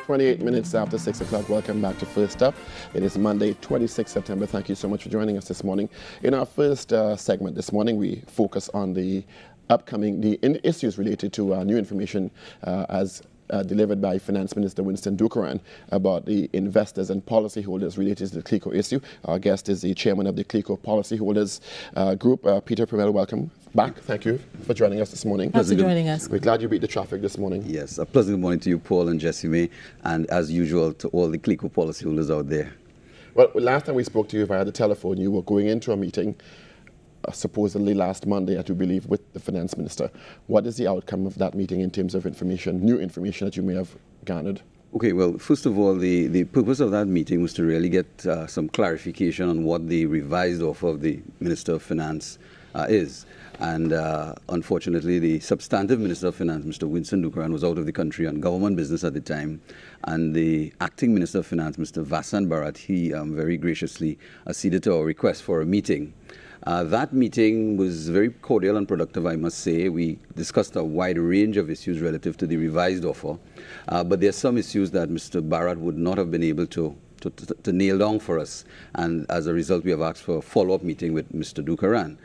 28 minutes after 6 o'clock. Welcome back to First Up. It is Monday, 26 September. Thank you so much for joining us this morning. In our first segment this morning, we focus on the issues related to new information as delivered by Finance Minister Winston Dukaran about the investors and policyholders related to the Clico issue. Our guest is the chairman of the Clico policyholders group, Peter Primel. Welcome back. Thank you for joining us this morning. Thanks for joining us. We're glad you beat the traffic this morning. Yes, a pleasant good morning to you, Paul and Jessie May, and as usual to all the Clico policyholders out there. Well, last time we spoke to you via the telephone, you were going into a meeting supposedly last Monday, I do believe, with the finance minister. What is the outcome of that meeting in terms of information, new information that you may have garnered? Okay, well, first of all, the purpose of that meeting was to really get some clarification on what the revised offer of the Minister of Finance is. And unfortunately, the substantive Minister of Finance, Mr. Winston Dukaran, was out of the country on government business at the time. And the acting Minister of Finance, Mr. Vasan Bharat, he very graciously acceded to our request for a meeting. That meeting was very cordial and productive, I must say. We discussed a wide range of issues relative to the revised offer, but there are some issues that Mr. Bharat would not have been able to nail down for us, and as a result we have asked for a follow-up meeting with Mr. Dukaran.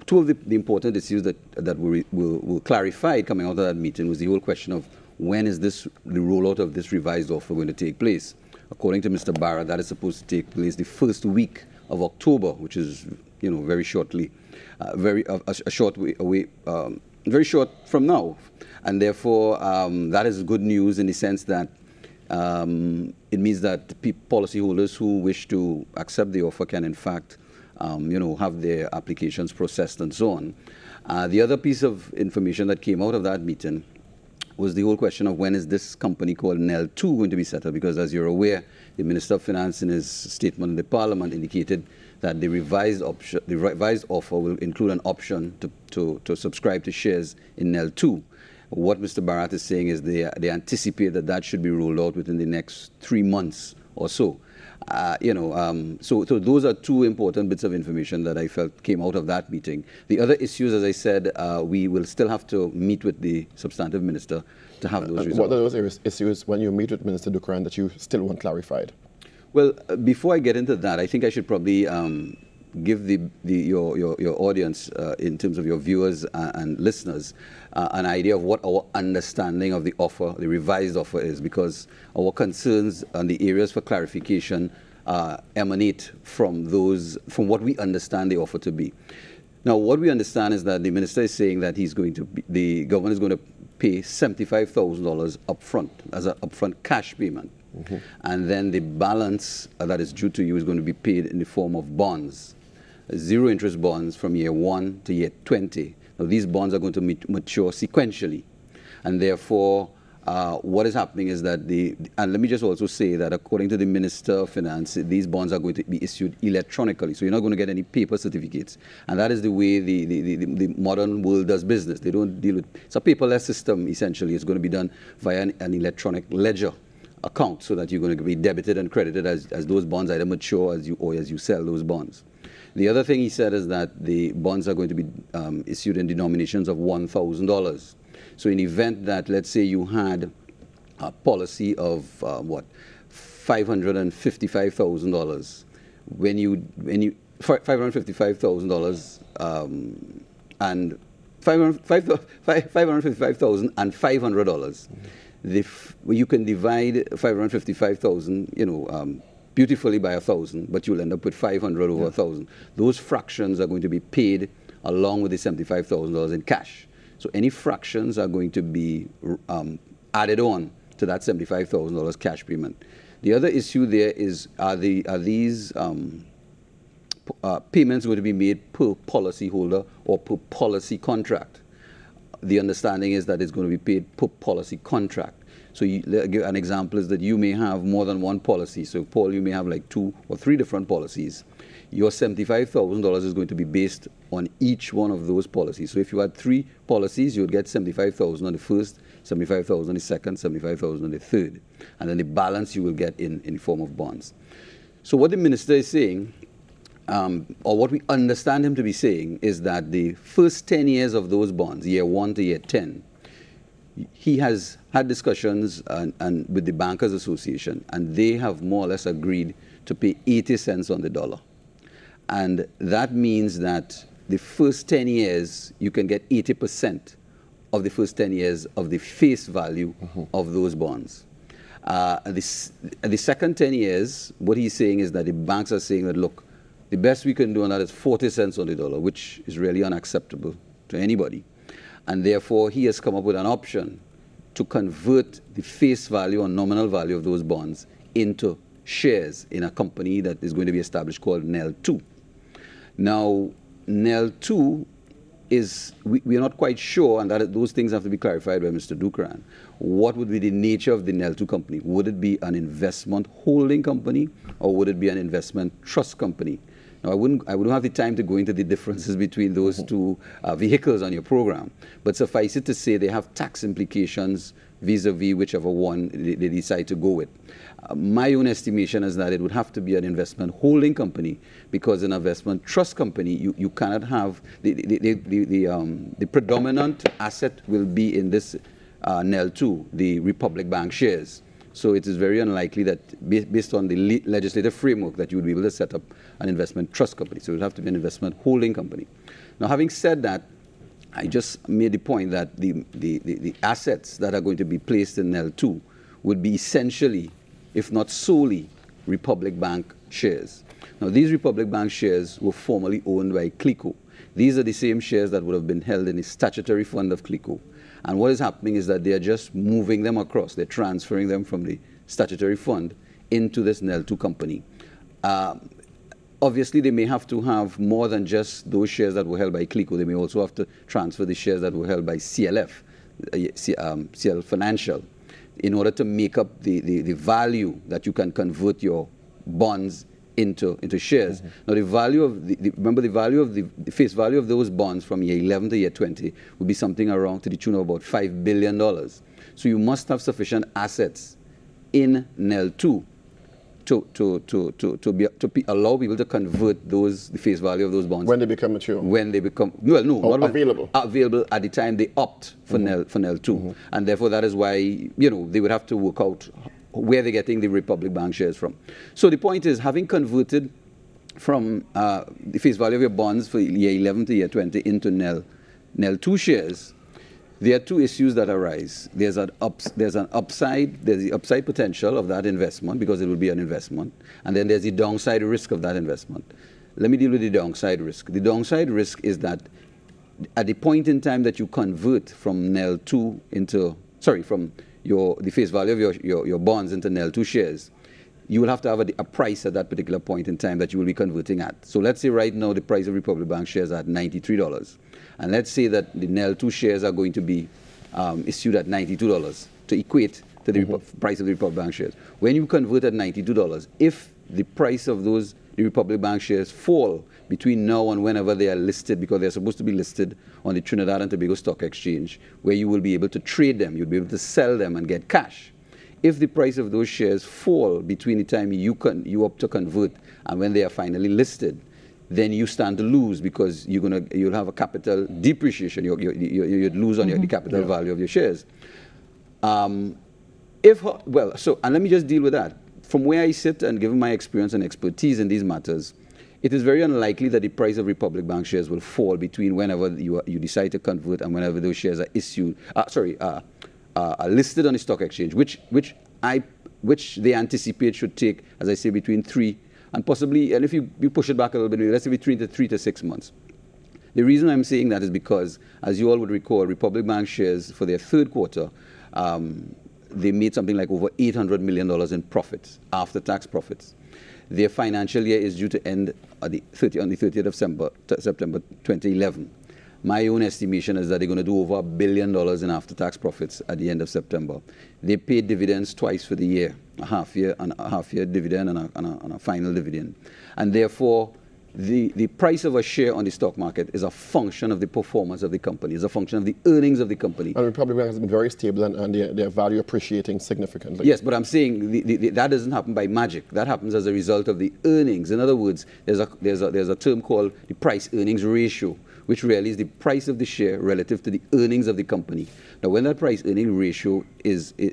Two of the important issues that were clarified coming out of that meeting was the whole question of when is the rollout of this revised offer going to take place. According to Mr. Bharat, that is supposed to take place the first week of October, which is very shortly, a short way away, very short from now. And therefore, that is good news in the sense that it means that policyholders who wish to accept the offer can, in fact, have their applications processed and so on. The other piece of information that came out of that meeting was the whole question of when is this company called NEL2 going to be set up, because as you're aware, the Minister of Finance in his statement in the Parliament indicated that the revised offer will include an option to subscribe to shares in NEL2. What Mr. Bharat is saying is they anticipate that should be rolled out within the next 3 months or so. So those are two important bits of information that I felt came out of that meeting. The other issues, as I said, we will still have to meet with the substantive minister to have those resolved. What are those issues when you meet with Minister Dukaran that you still want clarified? Well, before I get into that, I think I should probably give your audience, in terms of your viewers and listeners, an idea of what our understanding of the offer, the revised offer is, because our concerns and the areas for clarification emanate from what we understand the offer to be. Now, what we understand is that the minister is saying that the government is going to pay $75,000 upfront as an upfront cash payment. Mm-hmm. And then the balance that is due to you is going to be paid in the form of bonds, zero interest bonds from year 1 to year 20. Now, these bonds are going to mature sequentially. And therefore, what is happening is that and let me just also say that according to the Minister of Finance, these bonds are going to be issued electronically. So you're not going to get any paper certificates. And that is the way the modern world does business. They don't deal with, it's a paperless system, essentially. It's going to be done via an electronic ledger account, so that you're going to be debited and credited as those bonds either mature or as you sell those bonds. The other thing he said is that the bonds are going to be issued in denominations of $1,000. So in the event that, let's say, you had a policy of $555,000, when you $555,000 and $555,000 and $500. You can divide 555,000, beautifully by 1,000, but you'll end up with 500 over 1,000. Those fractions are going to be paid along with the $75,000 in cash. So any fractions are going to be added on to that $75,000 cash payment. The other issue there is, are these payments going to be made per policyholder or per policy contract? The understanding is that it's going to be paid per policy contract. So an example is that you may have more than one policy. So Paul, you may have like 2 or 3 different policies. Your $75,000 is going to be based on each one of those policies. So if you had 3 policies, you would get $75,000 on the first, $75,000 on the second, $75,000 on the third. And then the balance you will get in the form of bonds. So what the minister is saying, or what we understand him to be saying, is that the first 10 years of those bonds, year 1 to year 10, he has had discussions and with the Bankers Association, and they have more or less agreed to pay 80 cents on the dollar. And that means that the first 10 years, you can get 80% of the first 10 years of the face value of those bonds. The second 10 years, what he's saying is that the banks are saying that, look, the best we can do on that is 40 cents on the dollar, which is really unacceptable to anybody. And therefore, he has come up with an option to convert the face value or nominal value of those bonds into shares in a company that is going to be established called NEL2. Now, NEL2 is, we are not quite sure, and those things have to be clarified by Mr. Dukran. What would be the nature of the NEL2 company? Would it be an investment holding company, or would it be an investment trust company? Now, I wouldn't have the time to go into the differences between those two vehicles on your program, but suffice it to say they have tax implications vis-a-vis whichever one they decide to go with. My own estimation is that it would have to be an investment holding company, because an investment trust company, you cannot have, the predominant asset will be in this NEL2, the Republic Bank shares. So it is very unlikely that, based on the legislative framework, that you would be able to set up an investment trust company. So it would have to be an investment holding company. Now, having said that, I just made the point that the assets that are going to be placed in NEL2 would be essentially, if not solely, Republic Bank shares. Now, these Republic Bank shares were formerly owned by Clico. These are the same shares that would have been held in the statutory fund of Clico. And what is happening is that they are just moving them across. They're transferring them from the statutory fund into this NEL2 company. Obviously, they may have to have more than just those shares that were held by Clico. They may also have to transfer the shares that were held by CLF, CL Financial, in order to make up the value that you can convert your bonds into shares. Now, the value of remember, the value of the face value of those bonds from year 11 to year 20 would be something around to the tune of about $5 billion. So you must have sufficient assets in NEL2 to allow people to convert the face value of those bonds. When they become mature? When they become, well, no, not available. Available at the time they opt for NEL2. And therefore, that is why, they would have to work out where they're getting the Republic Bank shares from. So the point is, having converted from the face value of your bonds for year 11 to year 20 into NEL2 shares, there are two issues that arise. There's the upside potential of that investment, because it will be an investment, and then there's the downside risk of that investment. Let me deal with the downside risk. The downside risk is that at the point in time that you convert from NEL2 into, from the face value of your bonds into NEL2 shares, you will have to have a price at that particular point in time that you will be converting at. So let's say right now the price of Republic Bank shares are at $93. And let's say that the NEL2 shares are going to be issued at $92 to equate to the price of the Republic Bank shares. When you convert at $92, if the price of the Republic Bank shares fall between now and whenever they are listed, because they're supposed to be listed on the Trinidad and Tobago Stock Exchange, where you will be able to trade them, you'll be able to sell them and get cash. If the price of those shares fall between the time you opt to convert and when they are finally listed, then you stand to lose, because you'll have a capital depreciation. You'd lose on the capital value of your shares. And let me just deal with that. From where I sit, and given my experience and expertise in these matters, it is very unlikely that the price of Republic Bank shares will fall between whenever you decide to convert and whenever those shares are issued. Are listed on the stock exchange, which they anticipate should take, as I say, between 3 and possibly, and if you push it back a little bit, let's say between 3 to 6 months. The reason I'm saying that is because, as you all would recall, Republic Bank shares for their third quarter, they made something like over $800 million in profits, after-tax profits. Their financial year is due to end on the 30th of September 2011. My own estimation is that they're going to do over $1 billion in after-tax profits at the end of September. They paid dividends twice for the year, a half-year dividend and a final dividend. And therefore, the price of a share on the stock market is a function of the performance of the company, is a function of the earnings of the company. And Republic Bank has been very stable and their value appreciating significantly. Yes, but I'm saying that doesn't happen by magic. That happens as a result of the earnings. In other words, there's a term called the price-earnings ratio, which really is the price of the share relative to the earnings of the company. Now, when that price-earning ratio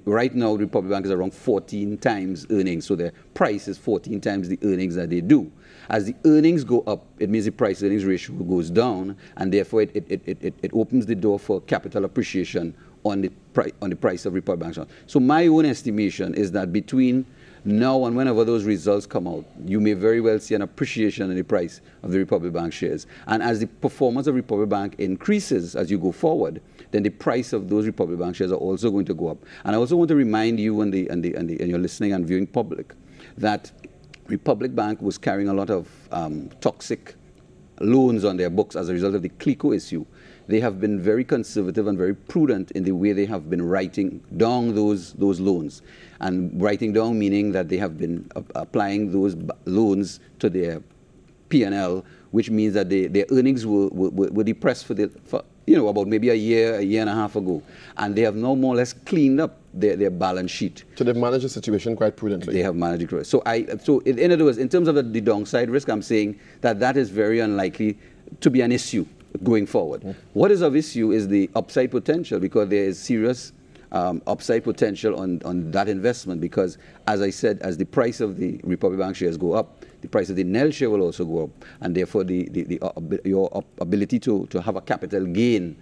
right now, the Republic Bank is around 14 times earnings, so their price is 14 times the earnings that they do. As the earnings go up, it means the price-earnings ratio goes down, and therefore it opens the door for capital appreciation on the price of Republic Bank shares. So my own estimation is that between now and whenever those results come out, you may very well see an appreciation in the price of the Republic Bank shares. And as the performance of Republic Bank increases as you go forward, then the price of those Republic Bank shares are also going to go up. And I also want to remind you and your listening and viewing public that Republic Bank was carrying a lot of toxic loans on their books as a result of the Clico issue. They have been very conservative and very prudent in the way they have been writing down those loans. And writing down meaning that they have been applying those loans to their P&L, which means that their earnings were depressed for about maybe a year and a half ago. And they have now more or less cleaned up their balance sheet. So they've managed the situation quite prudently. They have managed it. So in other words, in terms of the downside risk, I'm saying that is very unlikely to be an issue going forward. Mm. What is of issue is the upside potential, because there is serious upside potential on that investment, because, as I said, as the price of the Republic Bank shares go up, the price of the NEL share will also go up, and therefore your ability to have a capital gain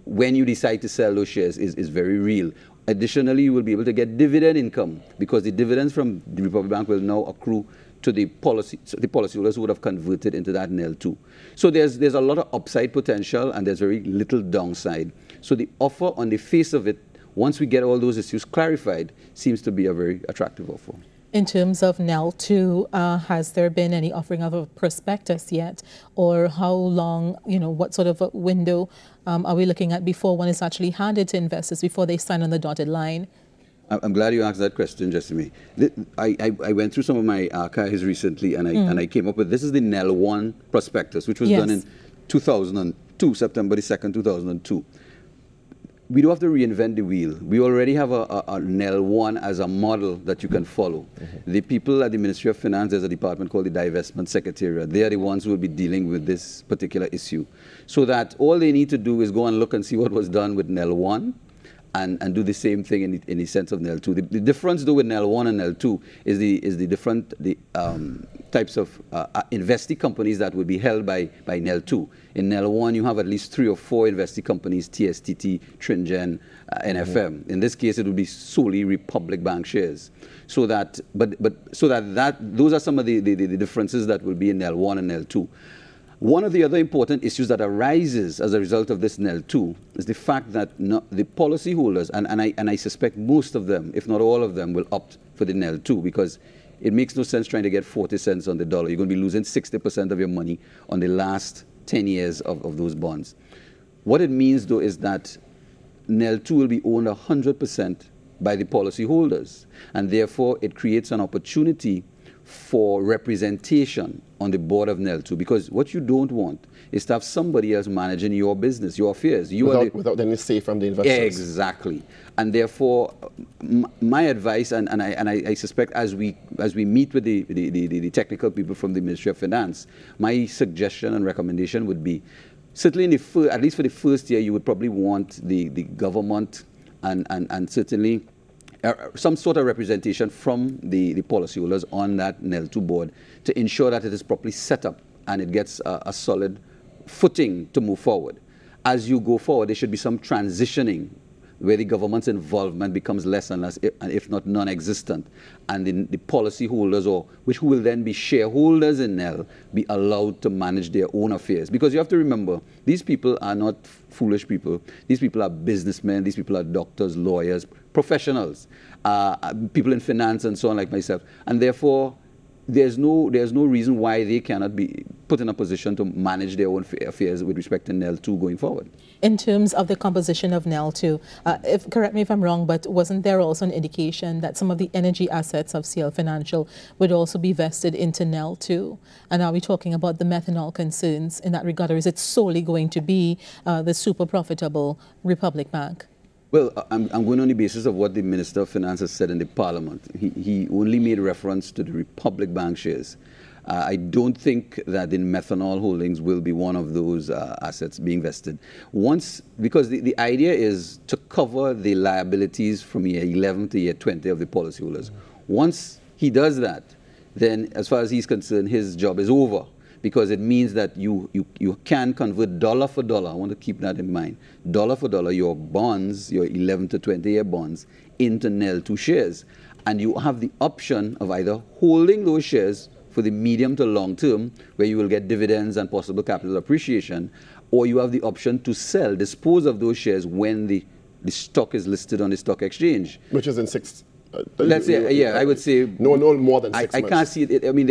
when you decide to sell those shares is very real. Additionally, you will be able to get dividend income, because the dividends from the Republic Bank will now accrue to the policyholders who would have converted into that NEL too. So there's a lot of upside potential, and there's very little downside. So the offer on the face of it, once we get all those issues clarified, seems to be a very attractive offer. In terms of NEL 2, has there been any offering of a prospectus yet? Or how long, what sort of a window are we looking at before one is actually handed to investors, before they sign on the dotted line? I'm glad you asked that question, Jessamy. I went through some of my archives recently, and I came up with, this is the NEL 1 prospectus, which was done in 2002, September the 2nd, 2002. We don't have to reinvent the wheel. We already have a NEL 1 as a model that you can follow. Mm-hmm. The people at the Ministry of Finance, there's a department called the Divestment Secretariat. They are the ones who will be dealing with this particular issue. So that all they need to do is go and look and see what was done with NEL 1 and do the same thing in the sense of NEL 2. The difference, though, with NEL 1 and NEL 2 is the different types of investee companies that would be held by NEL 2. In NEL 1, you have at least 3 or 4 investee companies: TSTT, Tringen, NFM. Mm-hmm. In this case, it would be solely Republic Bank shares. So that, those are some of the differences that will be in NEL 1 and NEL 2. One of the other important issues that arises as a result of this NEL 2 is the fact that the policyholders, and I suspect most of them, if not all of them, will opt for the NEL 2, because it makes no sense trying to get 40 cents on the dollar. You're going to be losing 60% of your money on the last 10 years of those bonds. What it means, though, is that NEL 2 will be owned 100% by the policyholders, and therefore it creates an opportunity for representation on the board of NEL 2, because what you don't want is to have somebody else managing your business, your affairs. Without any say from the investors. Exactly. And therefore, my advice, and I suspect as we meet with the technical people from the Ministry of Finance, my suggestion and recommendation would be, certainly at least for the first year, you would probably want the government and certainly some sort of representation from the policyholders on that NEL 2 board to ensure that it is properly set up and it gets a solid footing to move forward. As you go forward, there should be some transitioning where the government's involvement becomes less and less, if not non-existent, and the policyholders, who will then be shareholders in NEL, be allowed to manage their own affairs. Because you have to remember, these people are not foolish people. These people are businessmen. These people are doctors, lawyers, professionals, people in finance and so on like myself. And therefore, there's no reason why they cannot be put in a position to manage their own affairs with respect to NEL 2 going forward. In terms of the composition of NEL 2, correct me if I'm wrong, but wasn't there also an indication that some of the energy assets of CL Financial would also be vested into NEL 2? And are we talking about the methanol concerns in that regard, or is it solely going to be the super profitable Republic Bank? Well, I'm going on the basis of what the Minister of Finance has said in the Parliament. He only made reference to the Republic Bank shares. I don't think that the methanol holdings will be one of those assets being vested. Because the idea is to cover the liabilities from year 11 to year 20 of the policyholders. Once he does that, then as far as he's concerned, his job is over, because it means that you can convert dollar for dollar. I want to keep that in mind. Dollar for dollar, your bonds, your 11 to 20-year bonds, into NEL 2 shares. And you have the option of either holding those shares for the medium to long term, where you will get dividends and possible capital appreciation, or you have the option to sell, dispose of those shares when the stock is listed on the stock exchange. Which is in 6... let's say, yeah, I would say... No more than 6 months. I can't see it. I mean,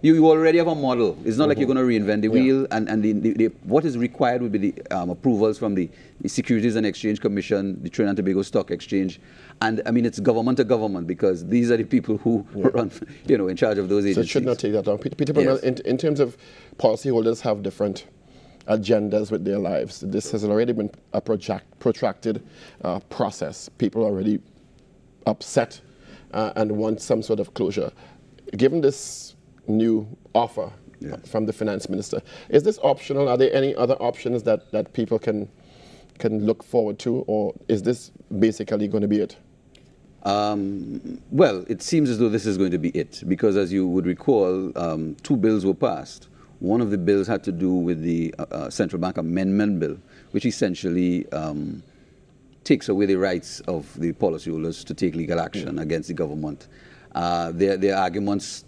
you already have a model. It's not like you're going to reinvent the wheel. And what is required would be the approvals from the Securities and Exchange Commission, the Trinidad and Tobago Stock Exchange. And, I mean, it's government to government, because these are the people who run, in charge of those agencies. So it should not take that long. Peter, yes. in terms of policyholders have different agendas with their lives. This has already been a protracted process. People already upset and want some sort of closure. Given this new offer from the finance minister, is this optional? Are there any other options that people can look forward to, or is this basically going to be it? Well, it seems as though this is going to be it, because as you would recall, 2 bills were passed. One of the bills had to do with the Central Bank Amendment Bill, which essentially takes away the rights of the policyholders to take legal action against the government. There are arguments,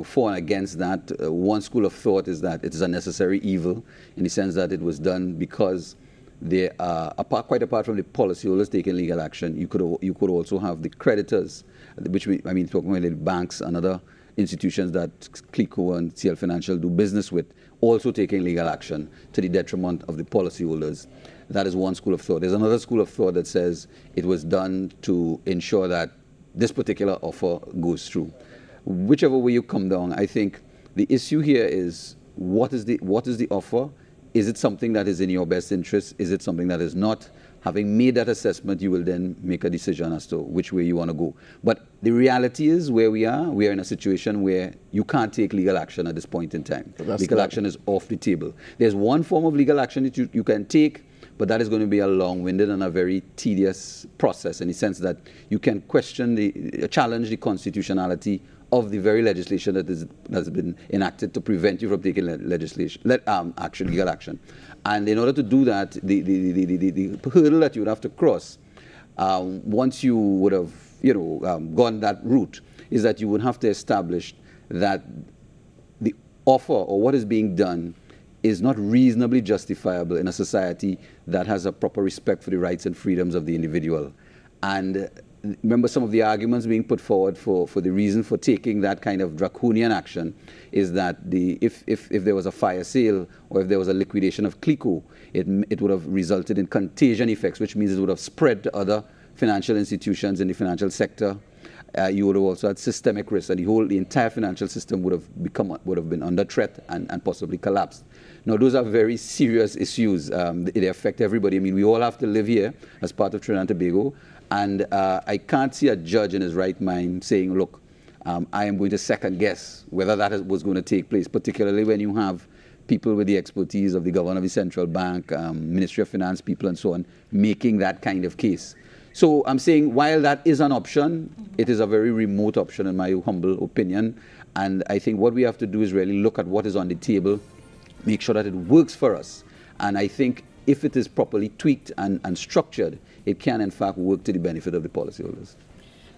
for and against that. One school of thought is that it is a necessary evil, in the sense that it was done because there are, quite apart from the policyholders taking legal action, you could also have the creditors, talking about the banks and other institutions that Clico and CL Financial do business with, also taking legal action to the detriment of the policyholders. That is one school of thought. There's another school of thought that says it was done to ensure that this particular offer goes through. Whichever way you come down, I think the issue here is what is the offer? Is it something that is in your best interest? Is it something that is not? Having made that assessment, you will then make a decision as to which way you want to go. But the reality is where we are in a situation where you can't take legal action at this point in time. Legal action is off the table. There's one form of legal action that you can take, but that is going to be a long-winded and a very tedious process, in the sense that you can challenge the constitutionality of the very legislation that has been enacted to prevent you from taking legal action. And in order to do that, the hurdle that you would have to cross, once you would have gone that route, is that you would have to establish that the offer or what is being done is not reasonably justifiable in a society that has a proper respect for the rights and freedoms of the individual. And remember, some of the arguments being put forward for the reason for taking that kind of draconian action is that if there was a fire sale or if there was a liquidation of Clico, it would have resulted in contagion effects, which means it would have spread to other financial institutions in the financial sector. You would have also had systemic risk, and the entire financial system would have been under threat and possibly collapsed. Now, those are very serious issues. They affect everybody. I mean, we all have to live here as part of Trinidad and Tobago. And I can't see a judge in his right mind saying, look, I am going to second guess whether that was going to take place, particularly when you have people with the expertise of the governor of the central bank, Ministry of Finance people and so on, making that kind of case. So I'm saying while that is an option, it is a very remote option in my humble opinion. And I think what we have to do is really look at what is on the table, make sure that it works for us. And I think if it is properly tweaked and structured, it can in fact work to the benefit of the policyholders.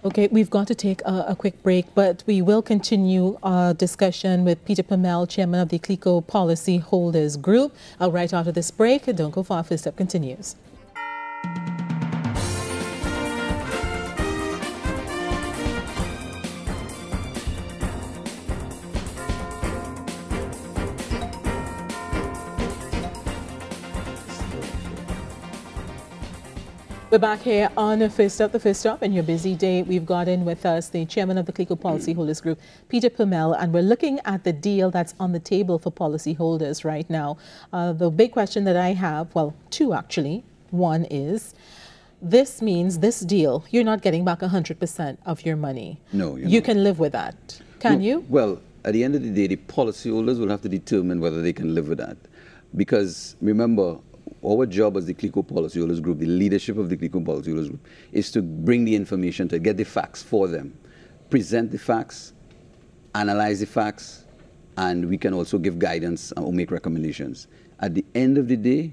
Okay, we've got to take a quick break, but we will continue our discussion with Peter Pamel, Chairman of the Clico Policy Holders Group. Right after this break. Don't go far, First Step continues. We're back here on the First Up, and your busy day. We've got in with us the chairman of the Clico Policyholders Group, Peter Purmell, and we're looking at the deal that's on the table for policyholders right now. The big question that I have, well, two actually. One is, this means this deal, you're not getting back 100% of your money. No, you can live with that. Can you? Well, at the end of the day, the policyholders will have to determine whether they can live with that. Because remember, our job as the Clico Policyholders Group, the leadership of the Clico Policyholders Group, is to bring the information, to get the facts for them, present the facts, analyze the facts, and we can also give guidance or make recommendations. At the end of the day,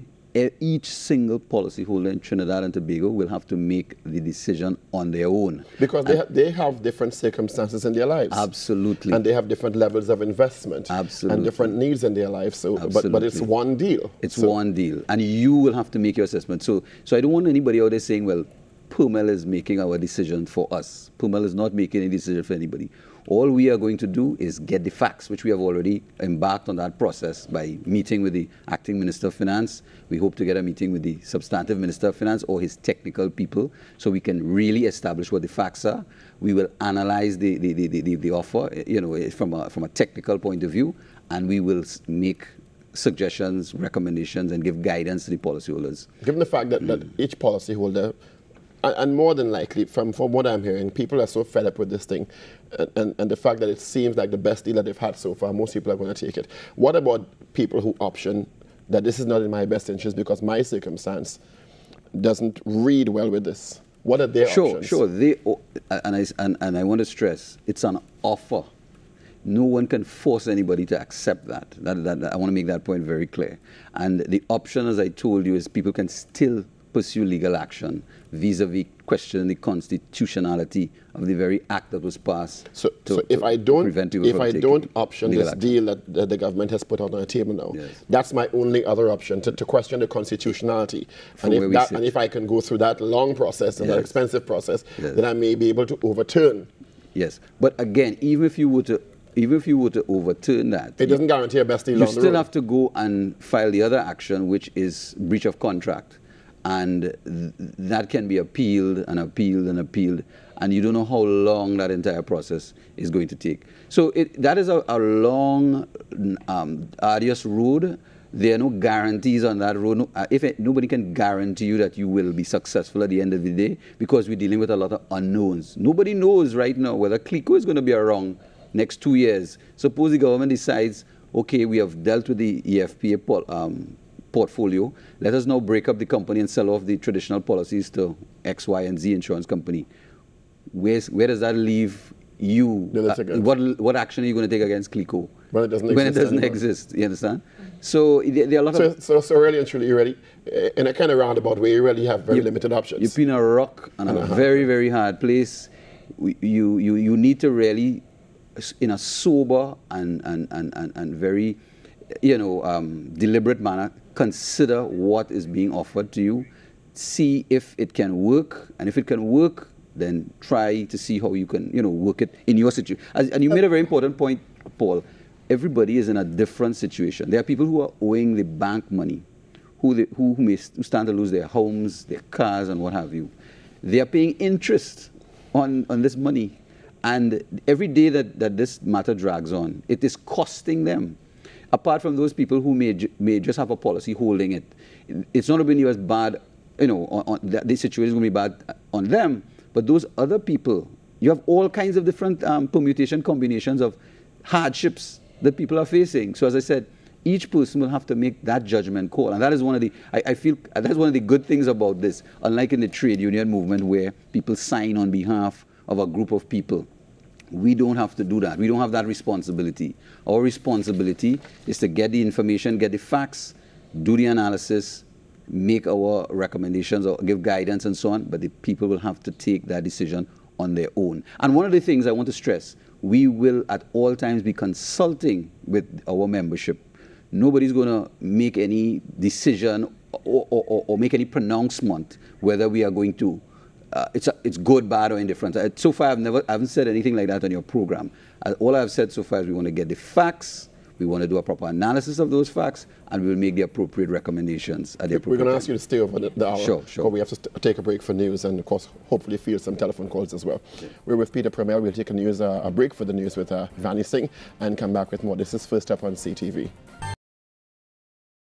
each single policyholder in Trinidad and Tobago will have to make the decision on their own. Because they have different circumstances in their lives. Absolutely. And they have different levels of investment. Absolutely. And different needs in their lives. So, but it's one deal. It's one deal. And you will have to make your assessment. So I don't want anybody out there saying, well, Purmell is making our decision for us. Purmell is not making any decision for anybody. All we are going to do is get the facts, which we have already embarked on that process by meeting with the acting Minister of Finance. We hope to get a meeting with the substantive Minister of Finance or his technical people so we can really establish what the facts are. We will analyze the offer, you know, from a technical point of view, and we will make suggestions, recommendations, and give guidance to the policyholders. Given the fact that each policyholder, and more than likely, from what I'm hearing, people are so fed up with this thing, and the fact that it seems like the best deal that they've had so far, most people are going to take it. What about people who option that this is not in my best interest because my circumstance doesn't read well with this? What are their options? Sure. And I want to stress, it's an offer. No one can force anybody to accept that. I want to make that point very clear. And the option, as I told you, is people can still pursue legal action vis-a-vis questioning the constitutionality of the very act that was passed. So if I don't option this action. deal that the government has put on the table now, yes, that's my only other option, to question the constitutionality. And if I can go through that long process and that expensive process, then I may be able to overturn. Yes, but again, even if you were to overturn that, it doesn't guarantee a best deal. You still have to go and file the other action, which is breach of contract. And that can be appealed and appealed and appealed, and you don't know how long that entire process is going to take. So that is a long, arduous road. There are no guarantees on that road. Nobody can guarantee you that you will be successful at the end of the day, because we're dealing with a lot of unknowns. Nobody knows right now whether Clico is going to be around next 2 years. Suppose the government decides, okay, we have dealt with the EFPA portfolio. Let us now break up the company and sell off the traditional policies to X, Y, and Z insurance company. Where does that leave you? What action are you going to take against Clico when it doesn't exist? You understand? So there are a lot of... So really and truly, you really, in a kind of roundabout way, you really have very limited options. You've been a rock and a very, very hard place. You need to really, in a sober and very, deliberate manner, consider what is being offered to you, see if it can work, and if it can work, then try to see how you can, work it in your situation. And you made a very important point, Paul. Everybody is in a different situation. There are people who are owing the bank money, who may stand to lose their homes, their cars, and what have you. They are paying interest on this money, and every day that this matter drags on, it is costing them. Apart from those people who may just have a policy holding it, it's not going to be as bad, the situation is going to be bad on them, but those other people, you have all kinds of different permutation combinations of hardships that people are facing. So as I said, each person will have to make that judgment call, and that is one of the, I feel, that's one of the good things about this, unlike in the trade union movement where people sign on behalf of a group of people. We don't have to do that. We don't have that responsibility. Our responsibility is to get the information, get the facts, do the analysis, make our recommendations or give guidance and so on, but the people will have to take that decision on their own. And one of the things I want to stress, we will at all times be consulting with our membership. Nobody's going to make any decision or make any pronouncement whether we are going to it's good, bad, or indifferent. So far, I haven't said anything like that on your program. All I've said so far is we want to get the facts, we We want to do a proper analysis of those facts, and we will make the appropriate recommendations at the appropriate We're going to time. ask you to stay over the hour. Sure. But we have to take a break for news and, of course, hopefully field some telephone calls as well. Okay. We're with Peter Premier. We'll take a break for the news with Vani Singh and come back with more. This is First Up on CTV.